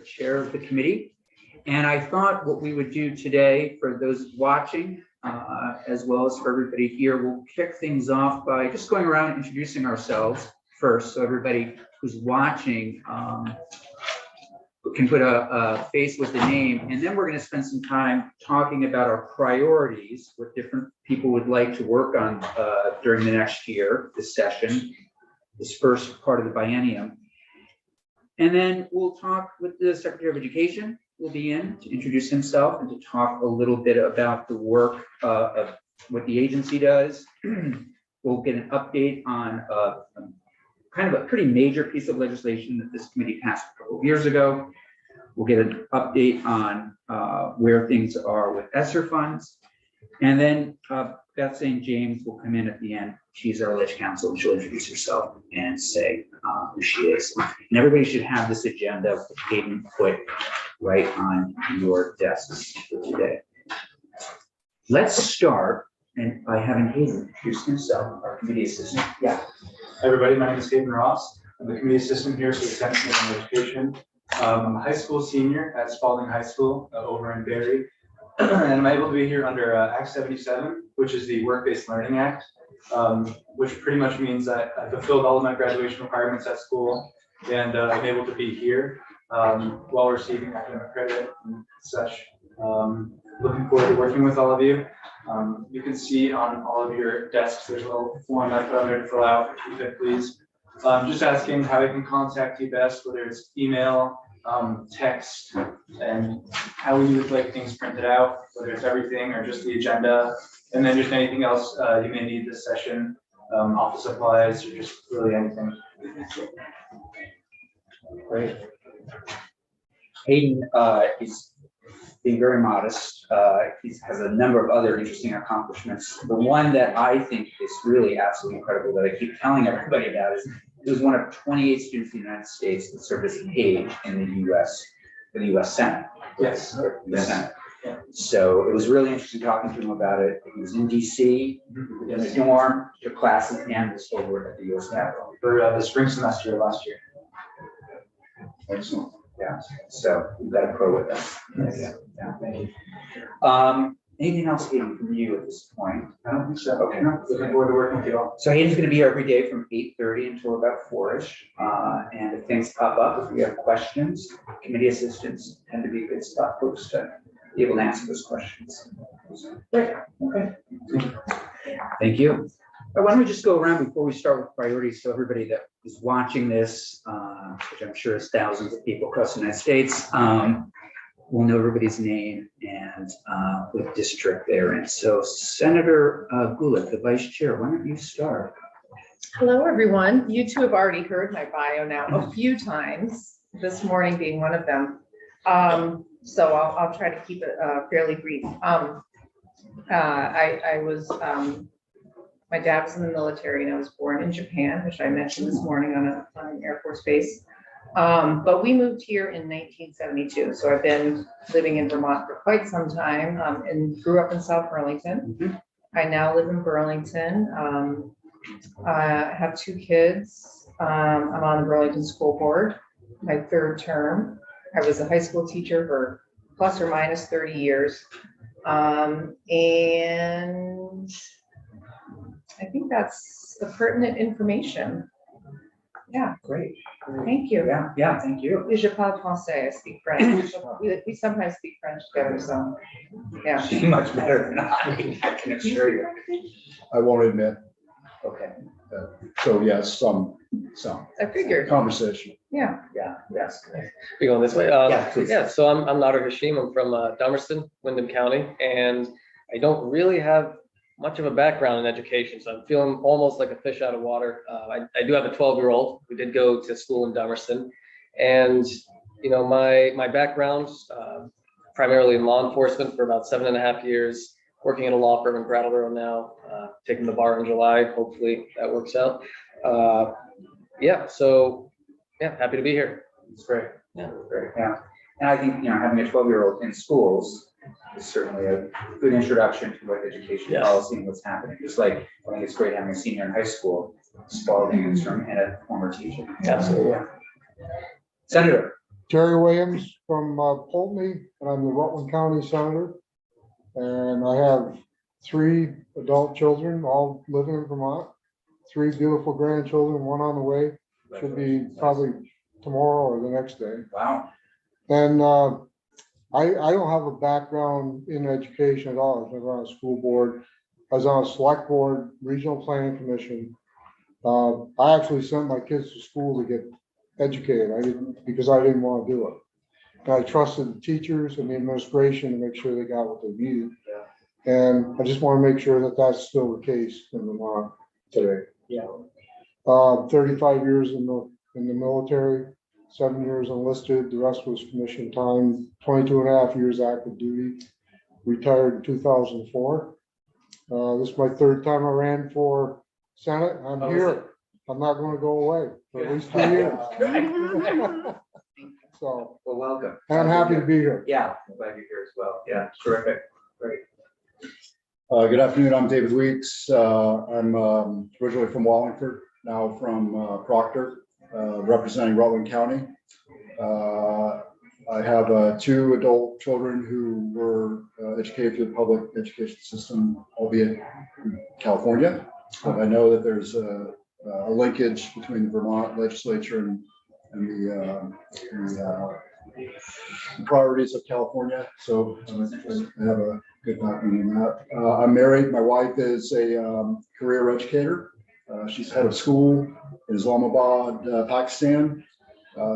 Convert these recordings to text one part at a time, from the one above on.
the chair of the committee. And I thought what we would do today for those watching, as well as for everybody here, we'll kick things off by just going around and introducing ourselves first. So everybody who's watching can put a face with the name. And then we're going to spend some time talking about our priorities, what different people would like to work on during the next year, this session, this first part of the biennium. And then we'll talk with the Secretary of Education, will be in to introduce himself and to talk a little bit about the work of what the agency does. We'll get an update on kind of a pretty major piece of legislation that this committee passed a couple of years ago. We'll get an update on where things are with ESSER funds. And then Beth St. James will come in at the end. She's our ledge counsel, and she'll introduce herself and say who she is. And everybody should have this agenda with Hayden put right on your desks for today. Let's start and by having Hayden introduce himself, our committee assistant. Yeah. Hi everybody, my name is Hayden Ross. I'm the committee assistant here for the Senate Committee on Education. I'm a high school senior at Spalding High School over in Barrie. And I'm able to be here under Act 77, which is the Work-Based Learning Act, which pretty much means that I fulfilled all of my graduation requirements at school, and I'm able to be here while receiving academic credit and such. Looking forward to working with all of you. You can see on all of your desks, there's a little form I put on there to fill out, if you could please. Just asking how I can contact you best, whether it's email, text, and how you would like things printed out, whether it's everything or just the agenda, and then just anything else you may need this session, office supplies, or just really anything. Great. Hayden is being very modest. He has a number of other interesting accomplishments. The one that I think is really absolutely incredible that I keep telling everybody about is he was one of 28 students in the United States that served as a page in the U.S. for the U.S. Senate. Yes. The Senate. Yeah. So it was really interesting talking to him about it. He was in D.C. in the dorm, took classes, and was over at the U.S. Capitol For the spring semester of last year. Excellent. Yeah. So we've got a pro with us. Yes. Yeah. Thank you. Anything else, Hayden, from you at this point? I don't think so. Okay. Looking forward to working with you all. So Hayden's going to be here every day from 8:30 until about 4-ish. And if things pop up, if we have questions, committee assistants tend to be a good spot folks to be able to answer those questions. Great. Okay. Thank you. Why don't we just go around before we start with priorities, so everybody that is watching this, which I'm sure is thousands of people across the United States, will know everybody's name and what district they're in. So Senator Gulick, the vice chair, why don't you start? Hello, everyone. You two have already heard my bio now a few times, this morning being one of them. So I'll try to keep it fairly brief. My dad was in the military and I was born in Japan, which I mentioned this morning on an Air Force base. But we moved here in 1972. So I've been living in Vermont for quite some time and grew up in South Burlington. Mm-hmm. I now live in Burlington. I have 2 kids. I'm on the Burlington School Board, my 3rd term. I was a high school teacher for plus or minus 30 years. And I think that's the pertinent information. Yeah. Great. Thank you. Yeah, thank you. Je parle français. I speak French. We sometimes speak French together, so yeah. Much better than I can assure you. I won't admit. Okay. So yes, some I figured. conversation. Yeah. Yeah, yes. We going this way? Yeah, please. Yeah, so I'm Nader Hashim. I'm from Dummerston, Windham County, and I don't really have much of a background in education, so I'm feeling almost like a fish out of water. I do have a 12-year-old who did go to school in Dummerston, and you know my background primarily in law enforcement for about 7.5 years, working in a law firm in Brattleboro now, taking the bar in July. Hopefully that works out. So happy to be here. It's great. Yeah. Great. Yeah. And I think, having a 12-year-old in schools is certainly a good introduction to what education policy and what's happening. Just like I think it's great having a senior in high school, Spalding and a former teacher. Absolutely. Yeah. Senator. Terry Williams from Pulteney, and I'm the Rutland County Senator. And I have 3 adult children, all living in Vermont, 3 beautiful grandchildren, 1 on the way. Should be probably tomorrow or the next day. Wow. And I don't have a background in education at all. I was never on a school board. I was on a select board, regional planning commission. I actually sent my kids to school to get educated. Because I didn't want to do it. And I trusted the teachers and the administration to make sure they got what they needed. And I just want to make sure that that's still the case in Vermont today. Yeah. 35 years in the military, 7 years enlisted, the rest was commission time, 22 and a half years active duty, retired in 2004. This is my 3rd time I ran for Senate. I'm here. I'm not going to go away for at least 2 years. So, Well, welcome. and I'm happy to be here. Yeah, I'm glad you're here as well. Yeah, terrific. Great. Good afternoon, I'm David Weeks. I'm originally from Wallingford, now from Proctor, representing Rutland County. I have 2 adult children who were educated through the public education system, albeit in California. But I know that there's a linkage between the Vermont legislature and the priorities of California. So I have a good background in that. I'm married. My wife is a career educator. She's head of school in Islamabad, Pakistan.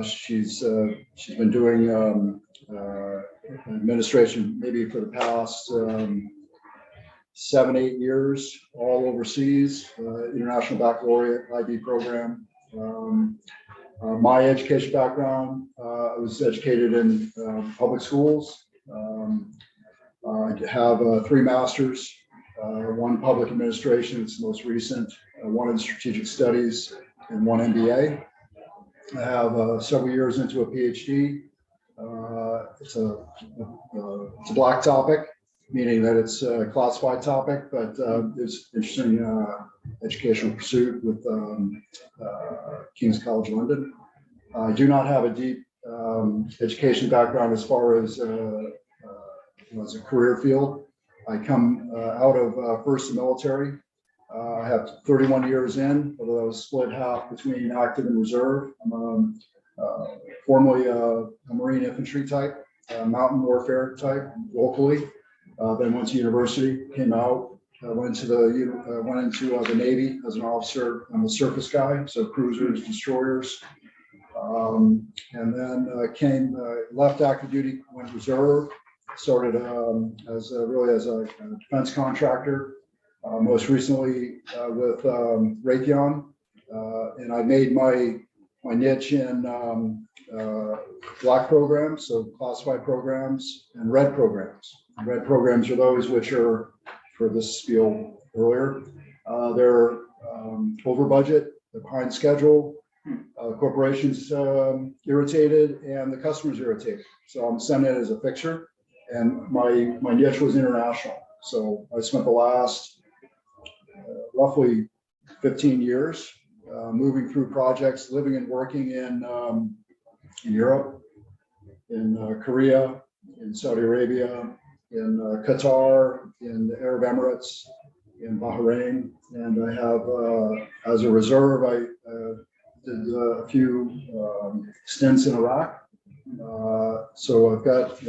She's been doing administration maybe for the past 7-8 years, all overseas, international baccalaureate IB program. My education background, I was educated in public schools. I have 3 masters, 1 public administration, it's the most recent, 1 in strategic studies, and 1 MBA. I have several years into a PhD. It's a black topic, meaning that it's a classified topic, but it's interesting educational pursuit with King's College London. I do not have a deep education background as far as a career field. I come out of first the military. I have 31 years in, although I was split half between active and reserve. I'm formerly a Marine infantry type, mountain warfare type locally. Then went to university, came out, went into the Navy as an officer. I'm a surface guy, so cruisers, destroyers. And then left active duty, went reserve, started as a defense contractor. Most recently with Raytheon, and I made my niche in black programs, so classified programs, and red programs. Red programs are those which are, for this spiel earlier, they're over budget, they're behind schedule, corporations irritated, and the customers irritated. So I'm sent in as a fixture, and my niche was international. So I spent the last roughly 15 years moving through projects, living and working in Europe, in Korea, in Saudi Arabia, in Qatar, in the Arab Emirates, in Bahrain, and I have, as a reserve, I did a few stints in Iraq. So I've got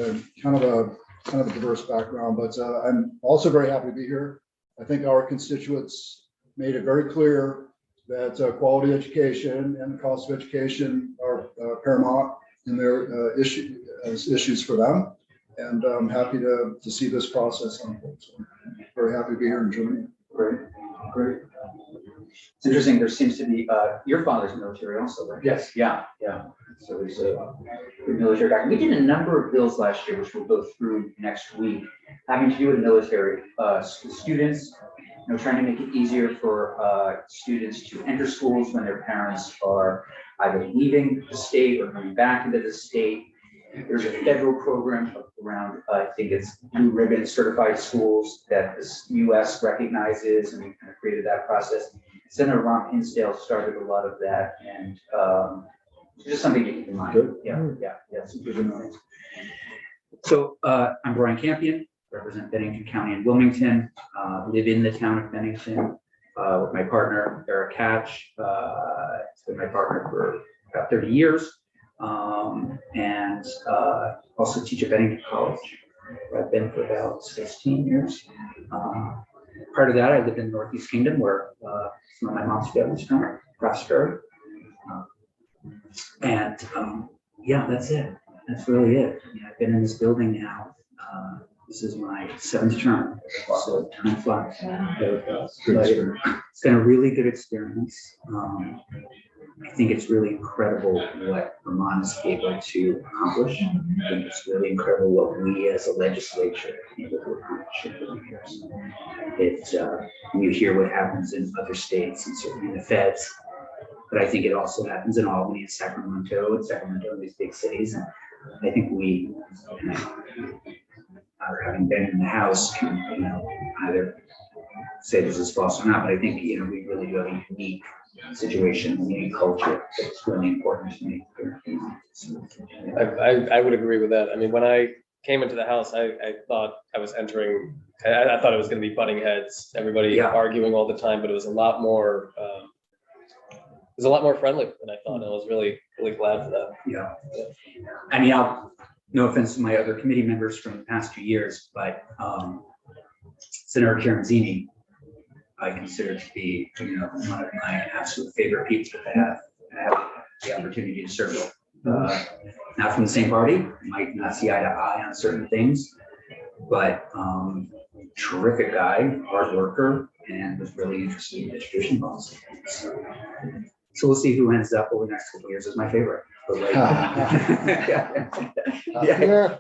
kind of a diverse background, but I'm also very happy to be here. I think our constituents made it very clear that quality education and the cost of education are paramount in their issues for them. And I'm happy to see this process unfold. So I'm very happy to be here in Germany. Great, great. It's interesting, there seems to be, your father's military also, right? Yes. Yeah, yeah. So there's a good military background. We did a number of bills last year, which we'll go through next week, having to do with military students, trying to make it easier for students to enter schools when their parents are either leaving the state or coming back into the state. There's a federal program around, I think it's Blue Ribbon certified schools that the US recognizes, and we kind of created that process. Senator Ron Hinsdale started a lot of that, and Just something to keep in mind. Good. Yeah, some good knowledge. So, I'm Brian Campion, represent Bennington County and Wilmington, live in the town of Bennington, with my partner, Eric Hatch. It's been my partner for about 30 years. And also teach at Bennington College, where I've been for about 16 years. Part of that, I lived in the Northeast Kingdom, where some of my mom's family's from, Prosperity. Yeah, that's it. That's really it. I mean, I've been in this building now. This is my 7th term, so time flies. But it's been a really good experience. I think it's really incredible what Vermont is able to accomplish. I think it's really incredible what we as a legislature are able to accomplish in 30 years. When you hear what happens in other states and certainly in the feds, but I think it also happens in Albany and Sacramento and these big cities. And I think we, having been in the House, can, either say this is false or not, but I think, we really do have a unique situation, a unique culture that's really important to me. I would agree with that. I mean, when I came into the House, I thought I was entering, I thought it was going to be butting heads, everybody arguing all the time, but it was a lot more, friendly than I thought. And I was really, really glad for that. Yeah. I mean, no offense to my other committee members from the past 2 years, but Senator Karanzini, I consider to be, one of my absolute favorite people to have the opportunity to serve with. Not from the same party, might not see eye to eye on certain things, but terrific guy, hard worker, and was really interested in education policy. So we'll see who ends up over the next couple of years as my favorite. But Yeah.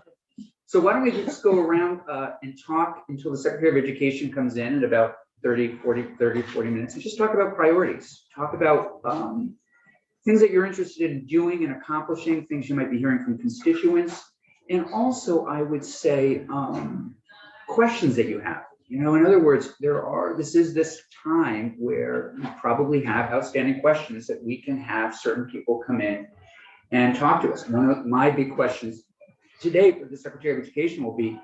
So why don't we just go around and talk until the Secretary of Education comes in about 30 minutes, and just talk about priorities, talk about things that you're interested in doing and accomplishing, things you might be hearing from constituents, and also I would say questions that you have. In other words, this is this time where you probably have outstanding questions that we can have certain people come in and talk to us. One of my big questions today for the Secretary of Education will be,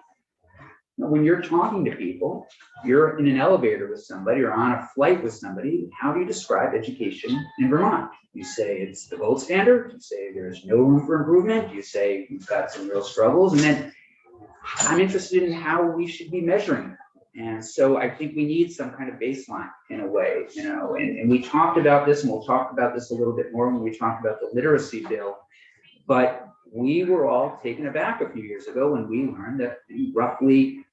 when you're talking to people, you're in an elevator with somebody or on a flight with somebody, how do you describe education in Vermont? You say it's the gold standard, you say there's no room for improvement, you say we've got some real struggles, and then I'm interested in how we should be measuring that. And so I think we need some kind of baseline in a way, and we talked about this, and we'll talk about this a little bit more when we talk about the literacy bill, but we were all taken aback a few years ago when we learned that roughly,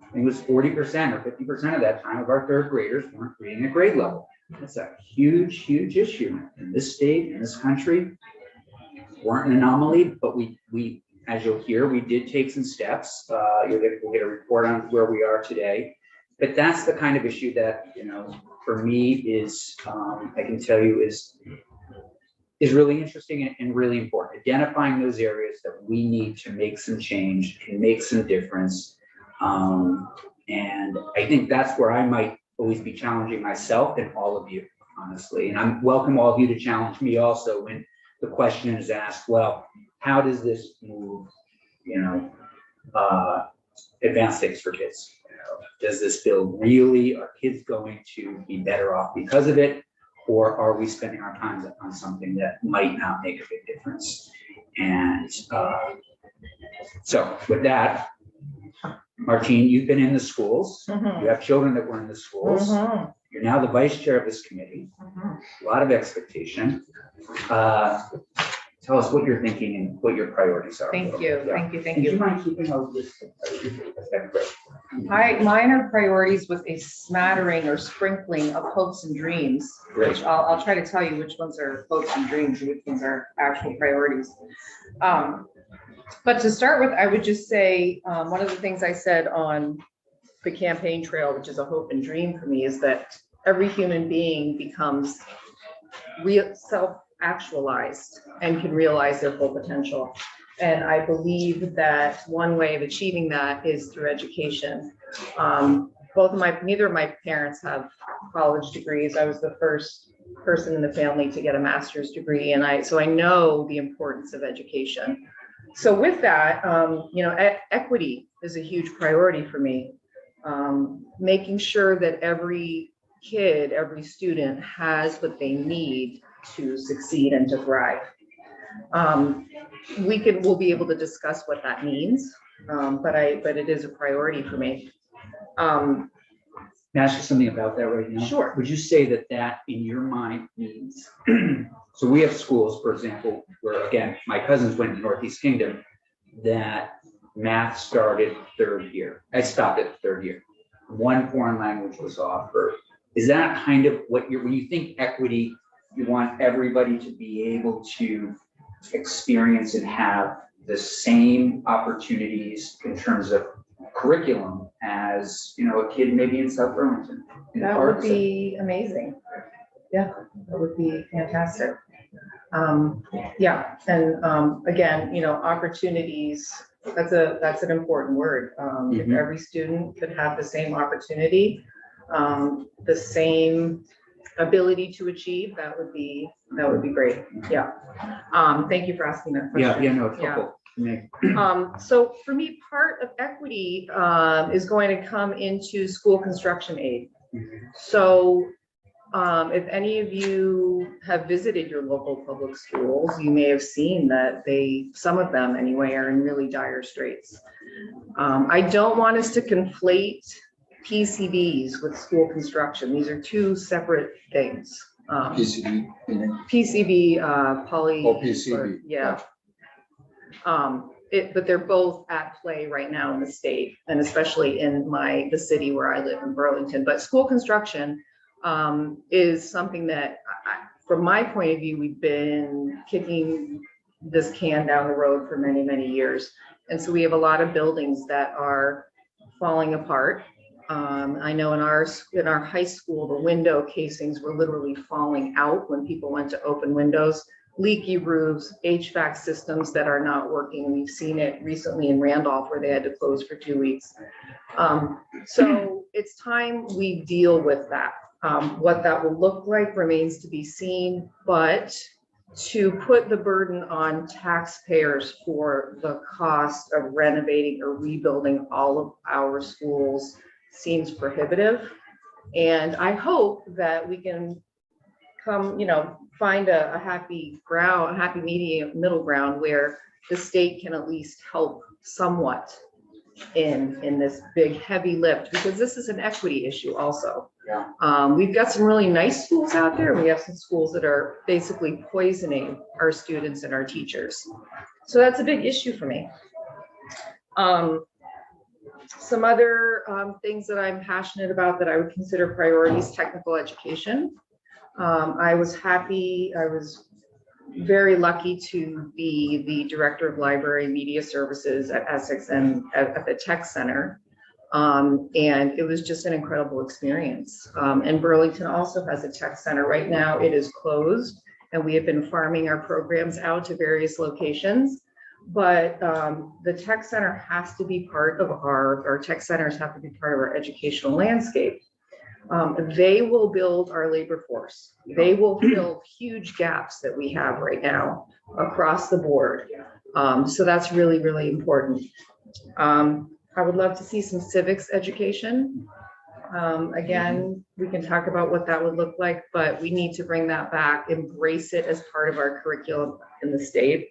I think it was 40% or 50% of that time of our 3rd graders weren't reading at grade level. That's a huge, huge issue in this state, in this country. Weren't an anomaly, but we, as you'll hear, we did take some steps. We'll get a report on where we are today. But that's the kind of issue that, for me is, I can tell you is really interesting and really important. Identifying those areas that we need to make some change and make some difference. And I think that's where I might always be challenging myself and all of you, honestly. And I welcome all of you to challenge me also when the question is asked, well, how does this move, advanced stakes for kids? Does this bill really, are kids going to be better off because of it? Or are we spending our time on something that might not make a big difference? And so with that, Martine, you've been in the schools. Mhm. You have children that were in the schools. Mhm. You're now the vice chair of this committee. A lot of expectation. Tell us what you're thinking and what your priorities are. Thank you. Yeah. Thank Do you you. mind keeping a list? Mine are priorities with a smattering or sprinkling of hopes and dreams, Great. which I'll try to tell you which ones are hopes and dreams and which ones are actual priorities. But to start with, I would just say, one of the things I said on the campaign trail, which is a hope and dream for me, is that every human being becomes real self-actualized and can realize their full potential. And I believe that one way of achieving that is through education. Neither of my parents have college degrees. I was the first person in the family to get a master's degree, and so I know the importance of education. So with that, equity is a huge priority for me. Making sure that every kid, every student has what they need to succeed and to thrive. We'll be able to discuss what that means, but it is a priority for me. Can I ask you something about that right now? Sure. Would you say that in your mind means, so we have schools, for example, where again, my cousins went to Northeast Kingdom, that math started third year. I stopped at third year. One foreign language was offered. Is that kind of what when you think equity, you want everybody to be able to experience and have the same opportunities in terms of curriculum as, a kid maybe in South Burlington? That would be amazing. Yeah, that would be fantastic. Yeah, and again, opportunities, that's an important word. If every student could have the same opportunity, the same ability to achieve, that would be great. Yeah. Thank you for asking that question. Yeah, no, it's helpful. So for me, part of equity is going to come into school construction aid. So if any of you have visited your local public schools, you may have seen that some of them anyway, are in really dire straits. I don't want us to conflate PCBs with school construction. These are two separate things. PCB, PCB, poly. Oh, PCB. Yeah. But they're both at play right now in the state, and especially in the city where I live in Burlington. But school construction is something that, from my point of view, we've been kicking this can down the road for many, many years. And so we have a lot of buildings that are falling apart. I know in our high school, the window casings were literally falling out when people went to open windows. Leaky roofs, HVAC systems that are not working. We've seen it recently in Randolph where they had to close for 2 weeks. So it's time we deal with that. What that will look like remains to be seen, but to put the burden on taxpayers for the cost of renovating or rebuilding all of our schools seems prohibitive. And I hope that we can find a happy middle ground where the state can at least help somewhat in this big heavy lift, because this is an equity issue also. Yeah. We've got some really nice schools out there. We have some schools that are basically poisoning our students and our teachers. So that's a big issue for me. Some other things that I'm passionate about that I would consider priorities: technical education. I was very lucky to be the director of library and media services at Essex and at the tech center. And it was just an incredible experience. And Burlington also has a tech center. Right now it is closed, and we have been farming our programs out to various locations. But the tech center has to be part of our tech centers have to be part of our educational landscape. They will build our labor force. They will fill huge gaps that we have right now across the board. So that's really, really important. I would love to see some civics education. Again, we can talk about what that would look like, but we need to bring that back, embrace it as part of our curriculum in the state.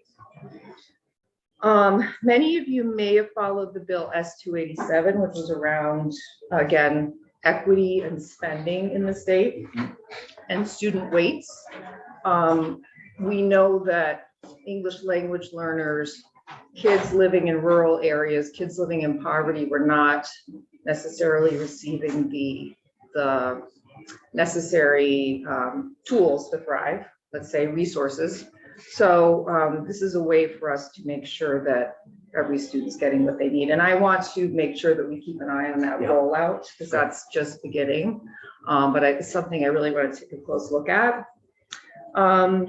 Many of you may have followed the bill S-287, which was around, again, equity and spending in the state and student weights. We know that English language learners, kids living in rural areas, kids living in poverty were not necessarily receiving the necessary tools to thrive, let's say resources. So this is a way for us to make sure that every student's getting what they need. And I want to make sure that we keep an eye on that rollout, because that's just beginning. But it's something I really want to take a close look at. I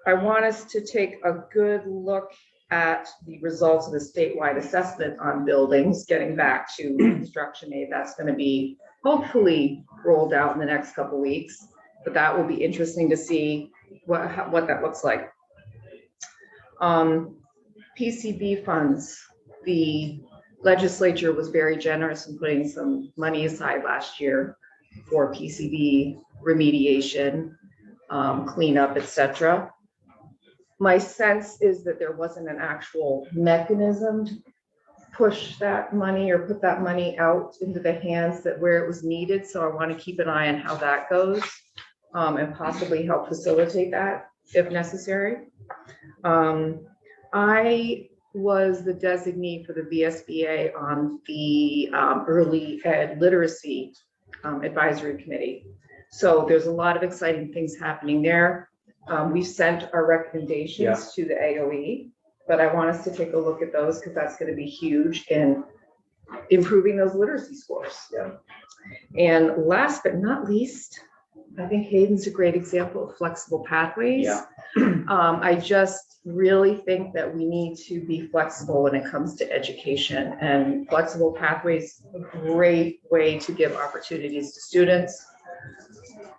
want us to take a good look at the results of the statewide assessment on buildings, getting back to construction aid. That's going to be hopefully rolled out in the next couple of weeks, but that will be interesting to see what that looks like. PCB funds, the legislature was very generous in putting some money aside last year for PCB remediation, cleanup, etc. My sense is that there wasn't an actual mechanism to push that money or put that money out into the hands that where it was needed. So I want to keep an eye on how that goes, and possibly help facilitate that if necessary. I was the designee for the VSBA on the early ed literacy advisory committee. So there's a lot of exciting things happening there. We sent our recommendations to the AOE, but I want us to take a look at those because that's going to be huge in improving those literacy scores. Yeah. And last but not least, I think Hayden's a great example of flexible pathways. Yeah. I just really think that we need to be flexible when it comes to education, and flexible pathways, a great way to give opportunities to students.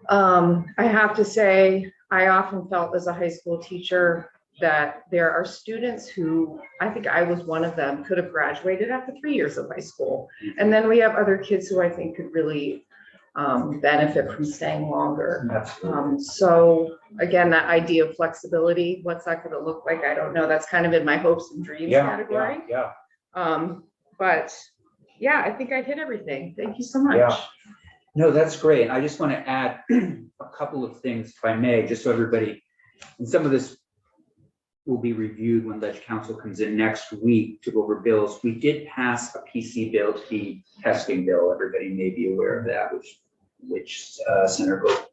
I have to say, I often felt as a high school teacher that there are students who, I think I was one of them, could have graduated after 3 years of high school. And then we have other kids who I think could really benefit from staying longer. So again, that idea of flexibility, what's that going to look like? I don't know. That's kind of in my hopes and dreams category. But yeah, I think I hit everything. Thank you so much. Yeah. No, that's great. I just want to add a couple of things, if I may, just so everybody, and some of this will be reviewed when Ledge Council comes in next week to go over bills. We did pass a PCB testing bill. Everybody may be aware of that, which Senator Gulick?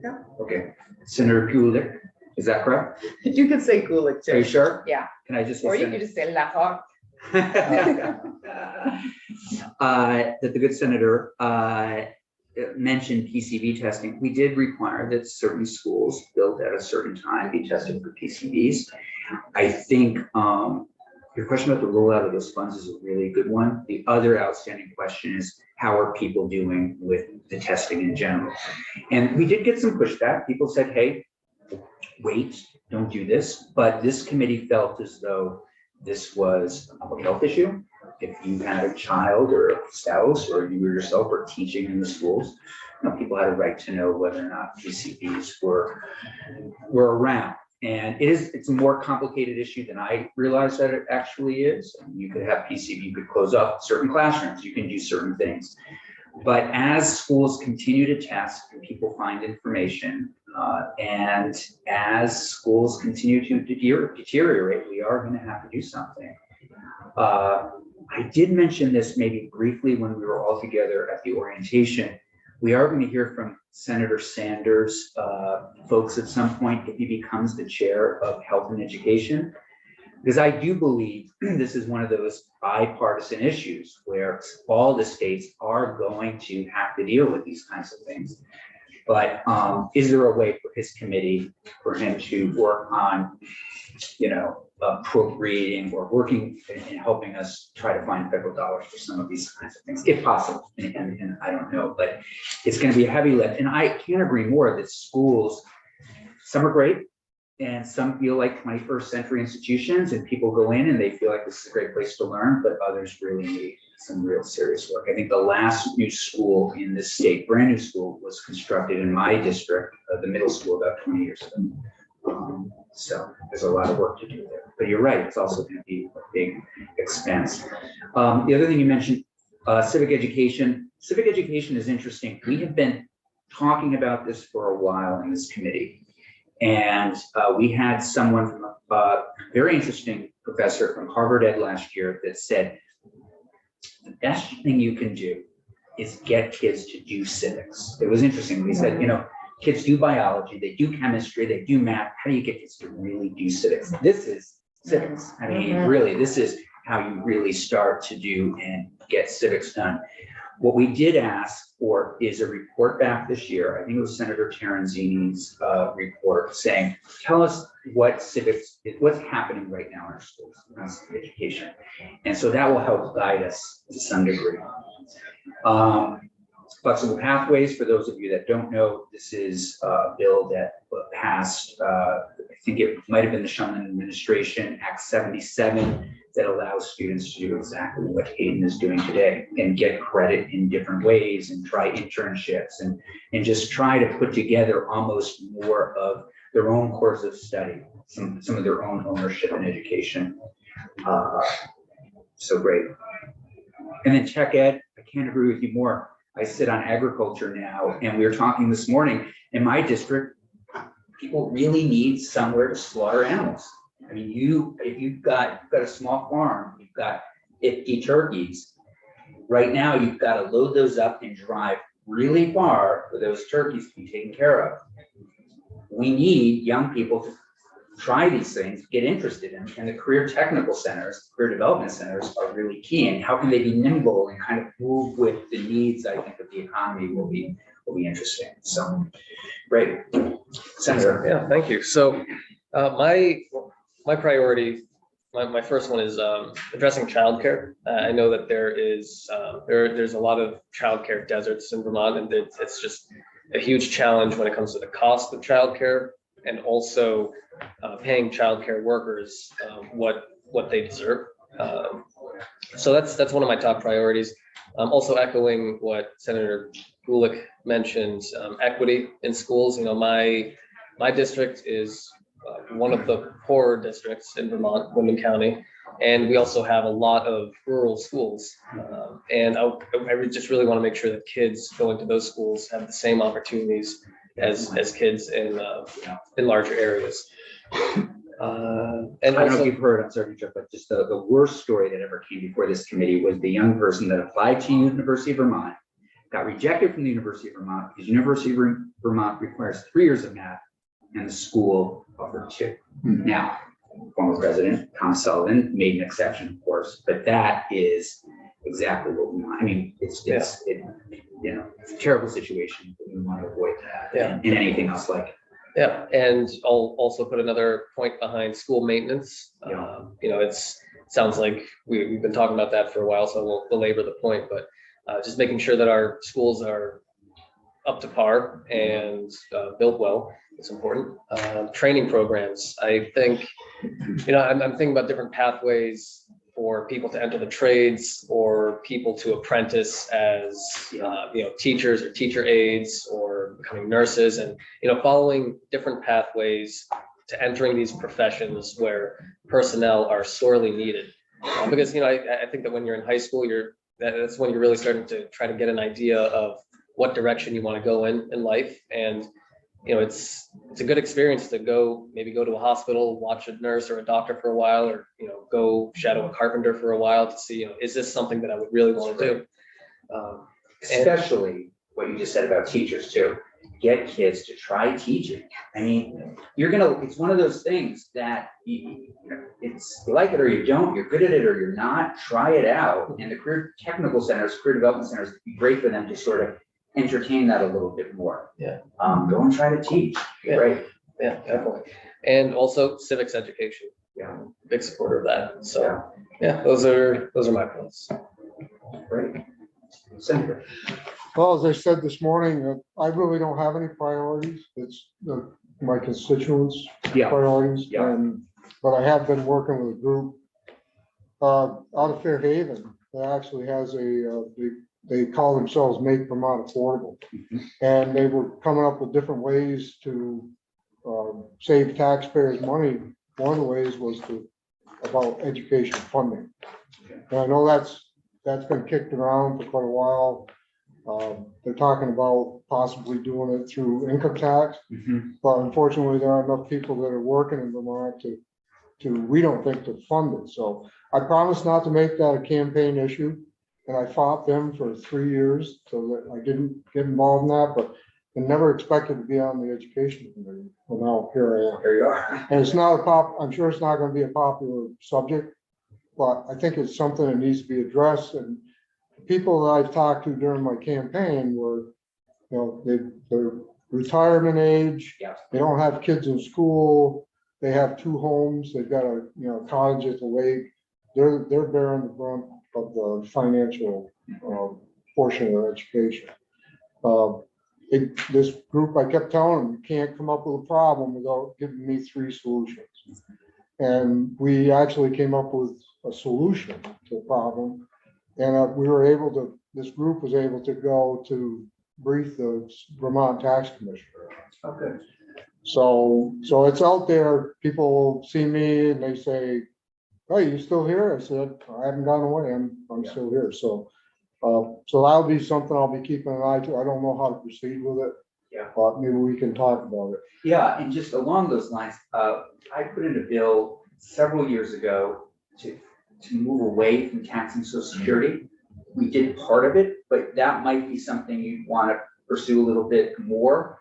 Yeah. Okay, Senator Gulick, is that correct? You could say Gulick too. Are you sure? Yeah. Can I just say Or you Senator? could just say Lahawk. That the good senator mentioned PCB testing. We did require that certain schools built at a certain time be tested for PCBs. I think your question about the rollout of those funds is a really good one. The other outstanding question is, how are people doing with the testing in general? And we did get some pushback. People said, hey, wait, don't do this. But this committee felt as though this was a public health issue. If you had a child or a spouse, or you yourself were teaching in the schools, people had a right to know whether or not PCBs were around. And it's a more complicated issue than I realized that it actually is. You could have PCB, you could close up certain classrooms, you can do certain things. But as schools continue to test and people find information, and as schools continue to deteriorate, we are going to have to do something. I did mention this maybe briefly when we were all together at the orientation. We are going to hear from Senator Sanders' folks at some point if he becomes the chair of Health and Education, because I do believe this is one of those bipartisan issues where all the states are going to have to deal with these kinds of things. But is there a way for his committee for him to work on, appropriating or working and helping us try to find federal dollars for some of these kinds of things, if possible? And I don't know, but it's going to be a heavy lift. And I can't agree more that schools, some are great and some feel like 21st century institutions, and people go in and they feel like this is a great place to learn, but others really need some real serious work. I think the last new school in this state, brand new school, was constructed in my district, the middle school, about 20 years ago. So there's a lot of work to do there. But you're right, it's also going to be a big expense. The other thing you mentioned, civic education. Civic education is interesting. We have been talking about this for a while in this committee. And we had someone from a very interesting professor from Harvard Ed last year that said, the best thing you can do is get kids to do civics. It was interesting. We said, kids do biology, they do chemistry, they do math. How do you get kids to really do civics? This is civics. I mean, really, this is how you really start to do and get civics done. What we did ask for is a report back this year. I think it was Senator Terenzini's report saying, tell us what civics, what's happening right now in our schools, in education. And so that will help guide us to some degree. Flexible pathways, for those of you that don't know, this is a bill that passed, I think it might have been the Shumlin administration, Act 77, that allows students to do exactly what Hayden is doing today and get credit in different ways and try internships and just try to put together almost more of their own course of study, some of their own ownership in education. So great. And then tech ed, I can't agree with you more. I sit on agriculture now, and we were talking this morning in my district, people really need somewhere to slaughter animals. I mean, if you've got a small farm, you've got 50 turkeys. Right now, you've got to load those up and drive really far for those turkeys to be taken care of. We need young people to try these things, get interested in, and the career technical centers, career development centers are really key. And how can they be nimble and kind of move with the needs, I think, of the economy will be interesting. So, great. Senator. Yeah, thank you. So my priority, my first one is addressing childcare. I know that there's a lot of childcare deserts in Vermont, and it's just a huge challenge when it comes to the cost of childcare and also paying childcare workers what they deserve. So that's one of my top priorities. Also echoing what Senator Gulick mentioned, equity in schools. You know, my district is one of the poorer districts in Vermont, Wyndham County, and we also have a lot of rural schools. And I just really want to make sure that kids going to those schools have the same opportunities as kids in larger areas. And I don't know also, if you've heard, I'm sorry to interrupt, but just the worst story that ever came before this committee was the young person that applied to University of Vermont, got rejected from the University of Vermont because University of Vermont requires 3 years of math and the school offered 2. Now, former president Tom Sullivan made an exception, of course, but that is exactly what we want. I mean, it's a terrible situation, but we want to avoid that and anything else like it. yeah, and I'll also put another point behind school maintenance. You know, it sounds like we've been talking about that for a while, so I won't belabor the point, but just making sure that our schools are up to par and built well is important. Training programs, I think, you know, I'm thinking about different pathways for people to enter the trades or people to apprentice as, you know, teachers or teacher aides or becoming nurses, and, you know, following different pathways to entering these professions where personnel are sorely needed. Because, you know, I think that when you're in high school, that's when you're really starting to try to get an idea of what direction you want to go in life. And, you know, it's a good experience to maybe go to a hospital, watch a nurse or a doctor for a while, or, you know, go shadow a carpenter for a while to see, you know, is this something that I would really want to do? Especially what you just said about teachers too. Get kids to try teaching. I mean, it's one of those things that you like it or you don't, you're good at it or you're not, try it out. And the career technical centers, career development centers, it'd be great for them to sort of entertain that a little bit more. Yeah. Go and try to teach. Yeah. Right. Yeah, definitely. And also civics education. Yeah. Big supporter of that. So yeah, those are my points. Great. Senator. Well, as I said this morning, I really don't have any priorities. It's my constituents' Yeah. priorities. Yeah. But I have been working with a group out of Fairhaven that actually has they call themselves Make Vermont Affordable. And they were coming up with different ways to save taxpayers money. One of the ways was about education funding. And I know that's been kicked around for quite a while. They're talking about possibly doing it through income tax, but unfortunately there are enough people that are working in Vermont we don't think, to fund it. So I promised not to make that a campaign issue, and I fought them for 3 years so that I didn't get involved in that, but I never expected to be on the education committee. Well, now here I am. Here you are. And it's not I'm sure it's not going to be a popular subject, but I think it's something that needs to be addressed. And people that I've talked to during my campaign were, they're retirement age. Yeah. They don't have kids in school. They have 2 homes. They've got a, cottage at the lake. They're bearing the brunt of the financial portion of their education. This group, I kept telling them, you can't come up with a problem without giving me 3 solutions. And we actually came up with a solution to the problem. And we were able to, this group was able to go to brief the Vermont Tax Commissioner. Okay. So it's out there. People see me and they say, "Oh, you still here?" I said, "I haven't gone away. I'm still here." So that'll be something I'll be keeping an eye to. I don't know how to proceed with it. Yeah. But maybe we can talk about it. Yeah, and just along those lines, I put in a bill several years ago to move away from taxing Social Security. We did part of it, but that might be something you'd want to pursue a little bit more.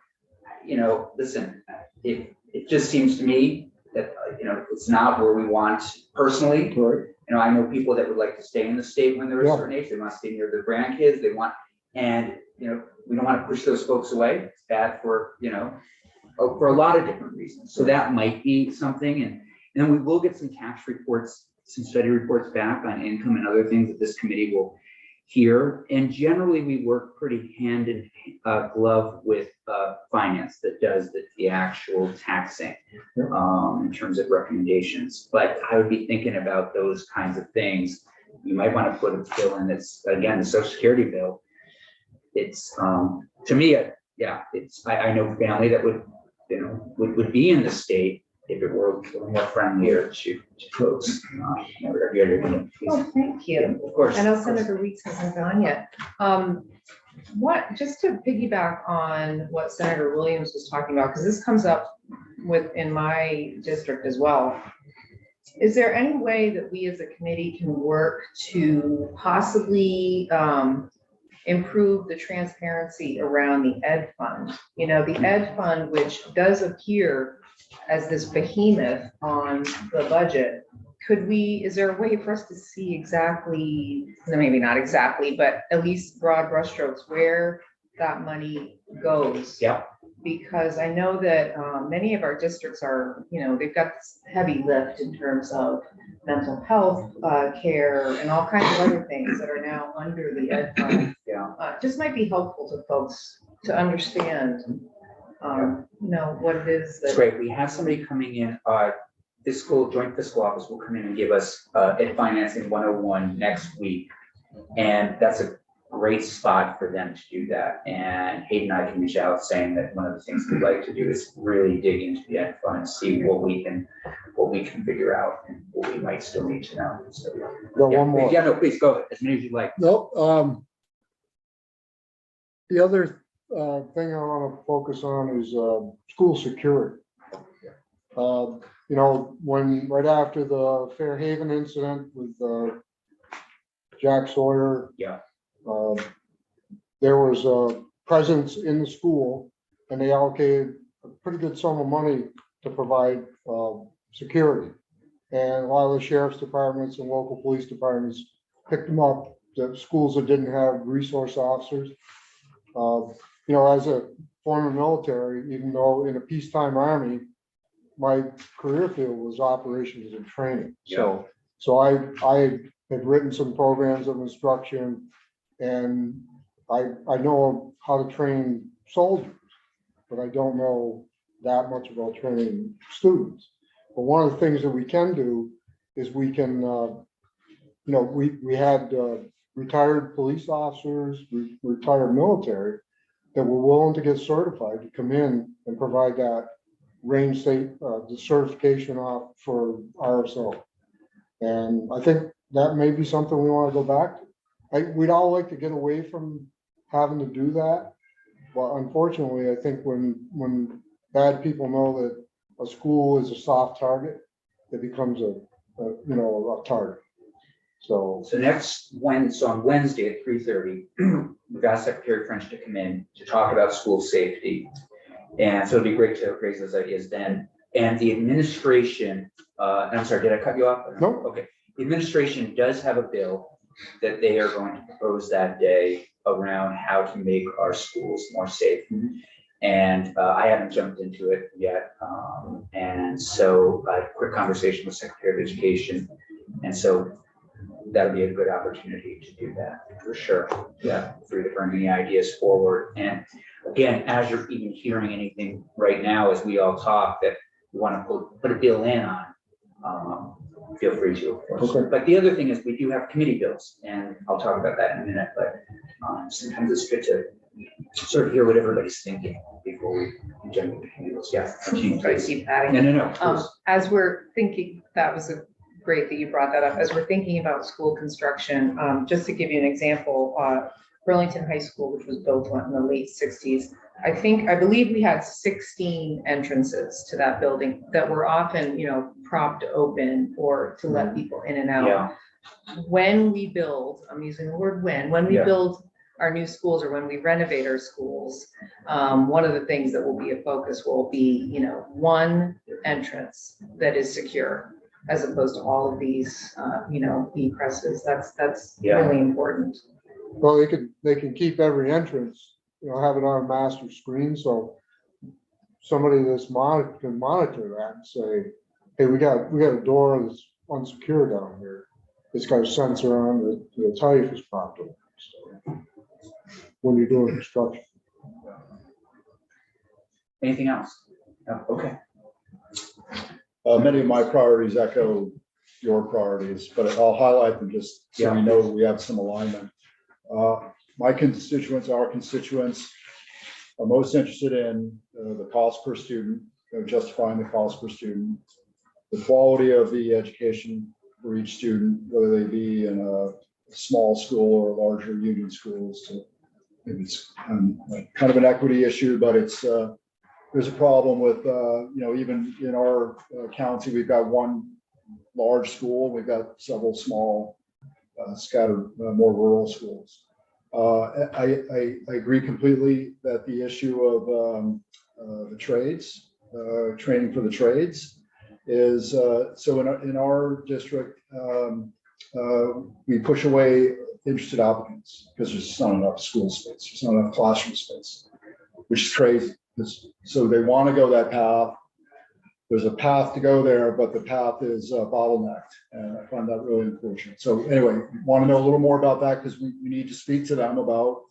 Listen, it just seems to me that, it's not where we want personally. Right. I know people that would like to stay in the state when they're a Yeah. certain age. They want to stay near their grandkids. They want, and, we don't want to push those folks away. It's bad for, for a lot of different reasons. So that might be something. And then we will get some tax reports, some study reports back on income and other things that this committee will hear. And generally, we work pretty hand in glove with finance that does the actual taxing in terms of recommendations. But I would be thinking about those kinds of things. You might want to put a bill in that's, again, the Social Security bill. It's to me, I know family that would be in the state if it were a little more friendlier to folks. Oh, thank you. Of course. I know Senator Weeks hasn't gone yet. Just to piggyback on what Senator Williams was talking about, because this comes up in my district as well. Is there any way that we as a committee can work to possibly improve the transparency around the ed fund? The ed fund, which does appear as this behemoth on the budget. Is there a way for us to see exactly, maybe not exactly, but at least broad brushstrokes where that money goes? Yeah. Because I know that many of our districts are, they've got this heavy lift in terms of mental health care and all kinds of other things that are now under the ed fund. Yeah. Just might be helpful to folks to understand, what it is That's that. great. We have somebody coming in, joint fiscal office will come in and give us Ed Financing 101 next week. And that's a great spot for them to do that. And Hayden and I can reach out saying that one of the things we'd like to do is really dig into the ed fund, see what we can figure out and what we might still need to know. So, Got one more. Yeah, no, please go ahead, as many as you like. Nope. The other thing I want to focus on is school security. When right after the Fairhaven incident with Jack Sawyer. Yeah. There was a presence in the school and they allocated a pretty good sum of money to provide security. And a lot of the sheriff's departments and local police departments picked them up, the schools that didn't have resource officers. As a former military, even though in a peacetime army, my career field was operations and training. Yeah. So I had written some programs of instruction and I know how to train soldiers, but I don't know that much about training students. But one of the things that we can do is we can, we had retired police officers, retired military that were willing to get certified to come in and provide that range state, the certification off for RSO. And I think that may be something we want to go back to. We'd all like to get away from having to do that. But unfortunately, I think when bad people know that a school is a soft target, it becomes a target. So on Wednesday at 3:30, we've asked Secretary French to come in to talk about school safety. And so it'd be great to raise those ideas then. And the administration, and I'm sorry, did I cut you off? No. Okay. The administration does have a bill that they are going to propose that day around how to make our schools more safe. And I haven't jumped into it yet. And so I had a quick conversation with Secretary of Education. And so that'll be a good opportunity to do that for sure. Yeah, for you to bring any ideas forward. And again, as you're even hearing anything right now, as we all talk that you want to put a bill in on, feel free to, of course. Okay. But the other thing is we do have committee bills, and I'll talk about that in a minute, but sometimes it's good to sort of hear what everybody's thinking before we jump into committee bills. Yeah. continue, Try to please. keep adding. No, please. As we're thinking, that was great that you brought that up. As we're thinking about school construction, just to give you an example, Burlington High School, which was built in the late 60s, I believe we had 16 entrances to that building that were often, propped open or to let people in and out. Yeah. When we build, I'm using the word when we Yeah. build our new schools or when we renovate our schools, one of the things that will be a focus will be, one entrance that is secure as opposed to all of these, egresses. That's Yeah. really important. Well, they can keep every entrance, have it on a master screen, so somebody that's can monitor that and say, hey, we got a door that's unsecure down here. It's got a sensor on it to tell you if it's propped open. So when you're doing construction. Anything else? No, okay. Many of my priorities echo your priorities, but I'll highlight them just so we know we have some alignment. My constituents, our constituents, are most interested in the cost per student, justifying the cost per student, the quality of the education for each student, whether they be in a small school or larger union schools. So it's kind of an equity issue, but it's there's a problem with even in our county, we've got one large school, we've got several small scattered more rural schools. I agree completely that the issue of the trades, training for the trades is, so in our district, we push away interested applicants because there's not enough school space, there's not enough classroom space, which is crazy. So they want to go that path. There's a path to go there, but the path is bottlenecked, and I find that really unfortunate. So anyway, want to know a little more about that because we need to speak to them about,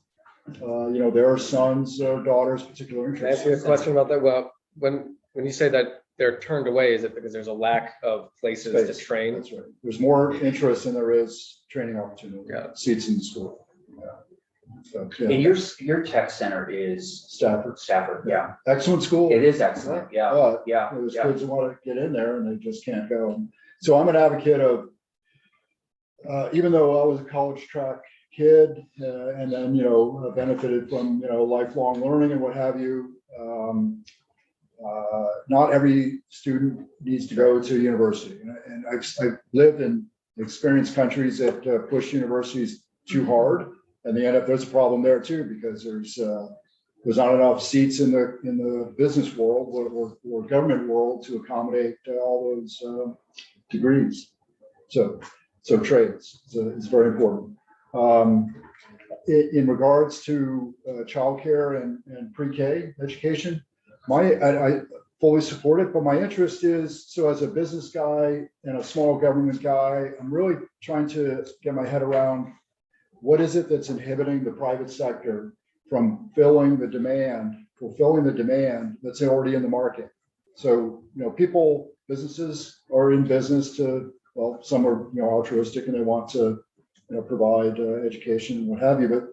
their sons or daughters' particular Can I interests. ask you a question about that? Well, when you say that they're turned away, is it because there's a lack of places to Space. train? That's right. There's more interest than there is training opportunity. Yeah. Seats in the school. Yeah. So, And yeah. your tech center is Stafford, Yeah, excellent school. it is excellent. Yeah, But yeah, there's yeah. kids who want to get in there and they just can't go. So I'm an advocate of, even though I was a college track kid and then, benefited from, lifelong learning and what have you. Not every student needs to go to university. And I've lived and experienced countries that push universities too hard. And there's a problem there too, because there's not enough seats in the business world or government world to accommodate all those degrees. So trades is very important. In regards to childcare and pre-K education, I fully support it, but my interest is, so as a business guy and a small government guy, I'm really trying to get my head around what is it that's inhibiting the private sector from fulfilling the demand that's already in the market. So, businesses are in business to, well, some are, altruistic and they want to, provide education and what have you, but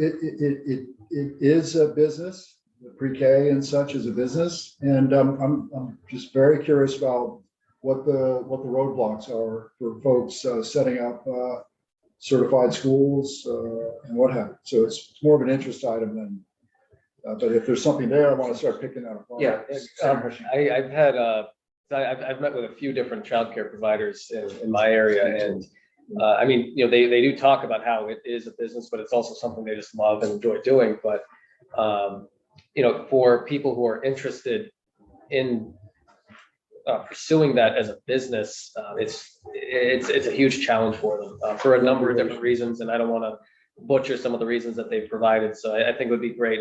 it is a business. Pre-K and such is a business, and I'm just very curious about what the roadblocks are for folks setting up certified schools and what have you. So it's more of an interest item than, but if there's something there, I want to start picking that apart. Yeah. I've met with a few different childcare providers in my area, and they do talk about how it is a business, but it's also something they just love and enjoy doing. But for people who are interested in pursuing that as a business, it's a huge challenge for them for a number of different reasons, and I don't want to butcher some of the reasons that they've provided. So I think it would be great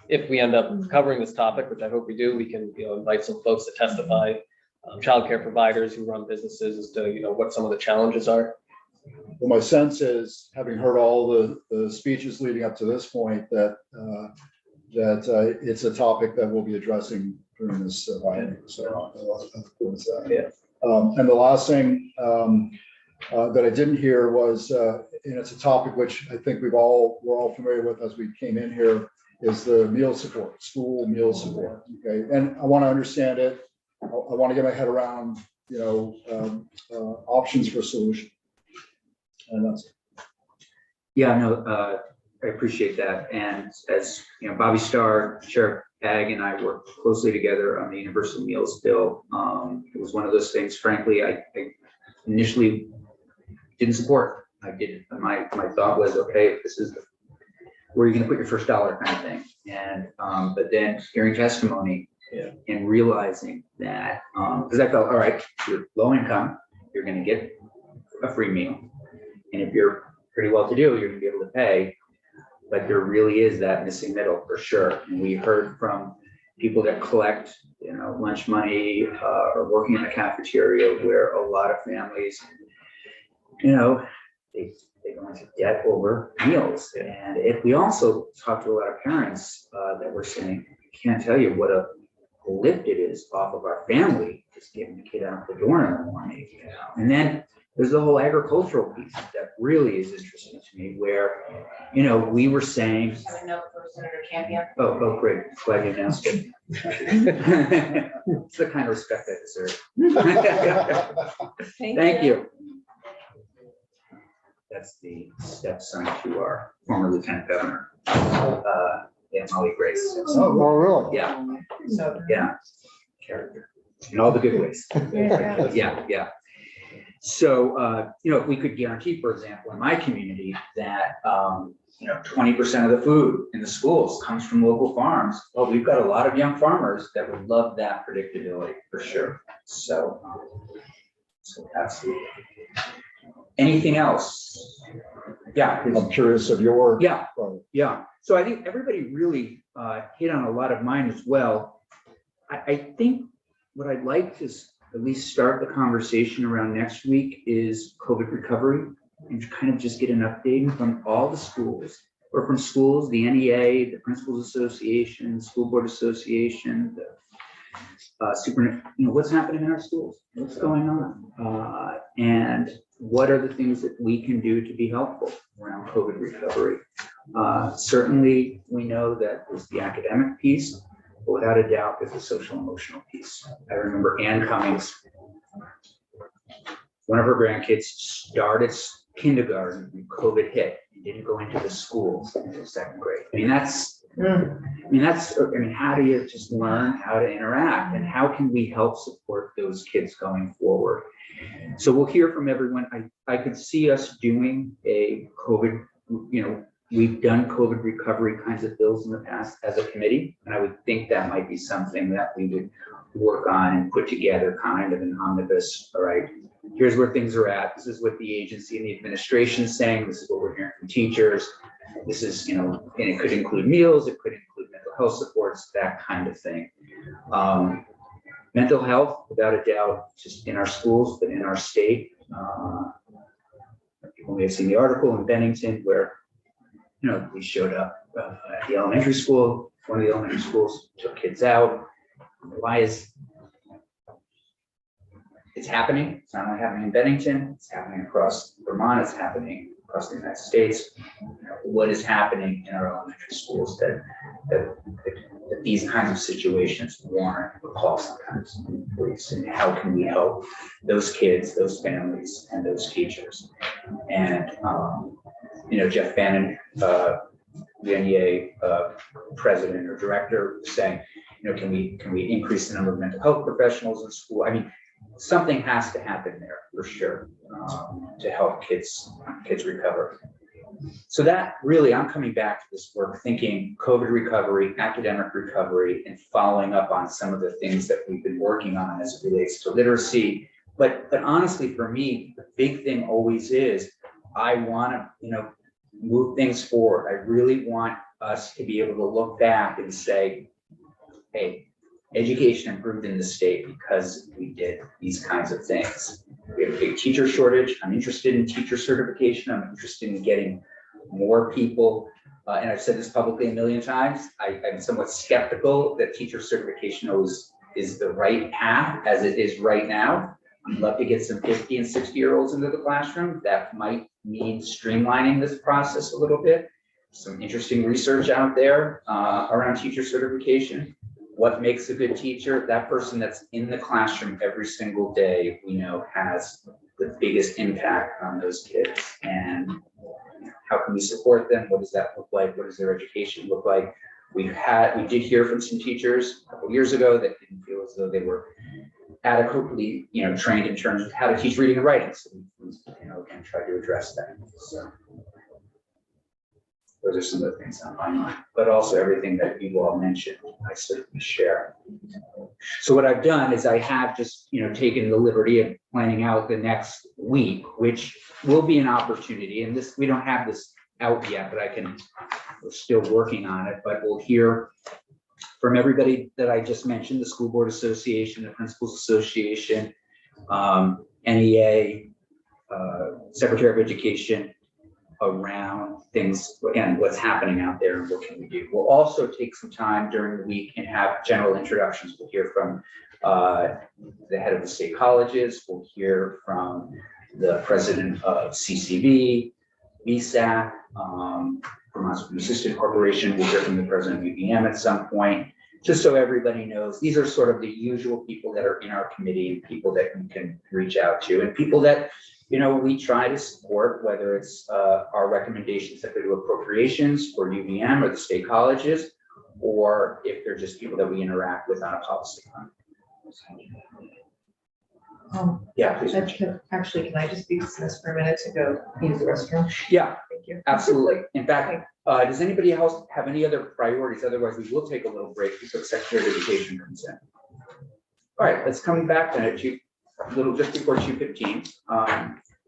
if we end up covering this topic, which I hope we do, we can, invite some folks to testify, childcare providers who run businesses as to, what some of the challenges are. Well, my sense is, having heard all the speeches leading up to this point, that it's a topic that we'll be addressing during this biennium. So with that. Yeah. And the last thing that I didn't hear was, and it's a topic which I think we're all familiar with as we came in here, is the meal support, school meal support. Okay, and I want to understand it. I want to get my head around, options for solution. And that's it. Yeah, no, I appreciate that. And as Bobby Starr, Sheriff Ag, and I worked closely together on the universal meals bill. It was one of those things, frankly, I initially didn't support. I didn't. My thought was, okay, this is where you're going to put your first dollar kind of thing. And but then hearing testimony and realizing that, because I felt, all right, you're low income, you're going to get a free meal. And if you're pretty well to do, you're going to be able to pay. But there really is that missing middle for sure. And we heard from people that collect, lunch money or working in the cafeteria, where a lot of families, they go into debt over meals. And we also talked to a lot of parents that were saying, I can't tell you what a lift it is off of our family just getting the kid out the door in the morning. And then there's the whole agricultural piece that really is interesting to me, where, we were saying. I have a note for Senator Campion. Oh, great. Glad you announced it. It's the kind of respect I deserve. Thank you. That's the stepson to our former Lieutenant Governor, Molly Grace. Oh, really? Yeah, So, character in all the good ways. yeah. Yeah. So, if we could guarantee, for example, in my community that, 20% of the food in the schools comes from local farms. Well, we've got a lot of young farmers that would love that predictability for sure. So absolutely. Anything else? Yeah. I'm curious of your. Yeah. So I think everybody really hit on a lot of mine as well. I think what I'd like to at least start the conversation around next week is COVID recovery, and kind of just get an update from all the schools, or from schools, the NEA, the Principals Association, School Board Association, the what's happening in our schools, what's going on, and what are the things that we can do to be helpful around COVID recovery. Certainly, we know that there's the academic piece, but without a doubt, there's the social emotional piece. I remember Ann Cummings, one of her grandkids started kindergarten when COVID hit and didn't go into the schools until second grade. How do you just learn how to interact, and how can we help support those kids going forward? So we'll hear from everyone. I could see us doing a COVID, we've done COVID recovery kinds of bills in the past as a committee, and I would think that might be something that we would work on and put together kind of an omnibus. All right, here's where things are at. This is what the agency and the administration is saying. This is what we're hearing from teachers. This is, and it could include meals, it could include mental health supports, that kind of thing. Mental health, without a doubt, just in our schools, but in our state. People may have seen the article in Bennington where we showed up at the elementary school. One of the elementary schools took kids out. Why is it's happening? It's not only happening in Bennington, it's happening across Vermont, it's happening across the United States. What is happening in our elementary schools that these kinds of situations warrant a call sometimes, police, and how can we help those kids, those families, and those teachers? And Jeff Bannon, the NEA president or director, was saying, can we increase the number of mental health professionals in school? I mean, something has to happen there for sure to help kids recover. So that really, I'm coming back to this work, thinking COVID recovery, academic recovery, and following up on some of the things that we've been working on as it relates to literacy, But honestly, for me, the big thing always is, I want to, move things forward. I really want us to be able to look back and say, hey, education improved in the state because we did these kinds of things. We have a big teacher shortage. I'm interested in teacher certification. I'm interested in getting more people. And I've said this publicly a million times. I'm somewhat skeptical that teacher certification is the right path as it is right now. I'd love to get some 50 and 60-year-olds into the classroom. That might mean streamlining this process a little bit. Some interesting research out there around teacher certification. What makes a good teacher? That person that's in the classroom every single day, we know has the biggest impact on those kids. And how can we support them? What does that look like? What does their education look like? We did hear from some teachers a couple years ago that didn't feel as though they were adequately, trained in terms of how to teach reading and writing. So we, can try to address that. So those are some of the things on my mind, but also everything that you all mentioned, I certainly share. So what I've done is I have just, taken the liberty of planning out the next week, which will be an opportunity. And we don't have this out yet, but we're still working on it, but we'll hear from everybody that I just mentioned, the School Board Association, the Principals Association, NEA, Secretary of Education, around things, again, what's happening out there and what can we do. We'll also take some time during the week and have general introductions. We'll hear from the head of the state colleges. We'll hear from the president of CCV, VSAC, Vermont Student Assistant Corporation. We'll hear from the president of UVM at some point, just so everybody knows. These are sort of the usual people that are in our committee, and people that we can reach out to, and people that we try to support, whether it's our recommendations that go to appropriations for UVM or the state colleges, or if they're just people that we interact with on a policy front. Yeah, please. Actually, can I just be dismissed for a minute to go use the restroom? Yeah, Thank you. absolutely. In fact, does anybody else have any other priorities? Otherwise, we will take a little break before Secretary of Education comes in. All right, let's come back then at just before 2:15,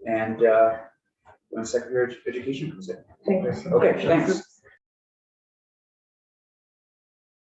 and when Secretary of Education comes in. Thank you. Okay, thanks.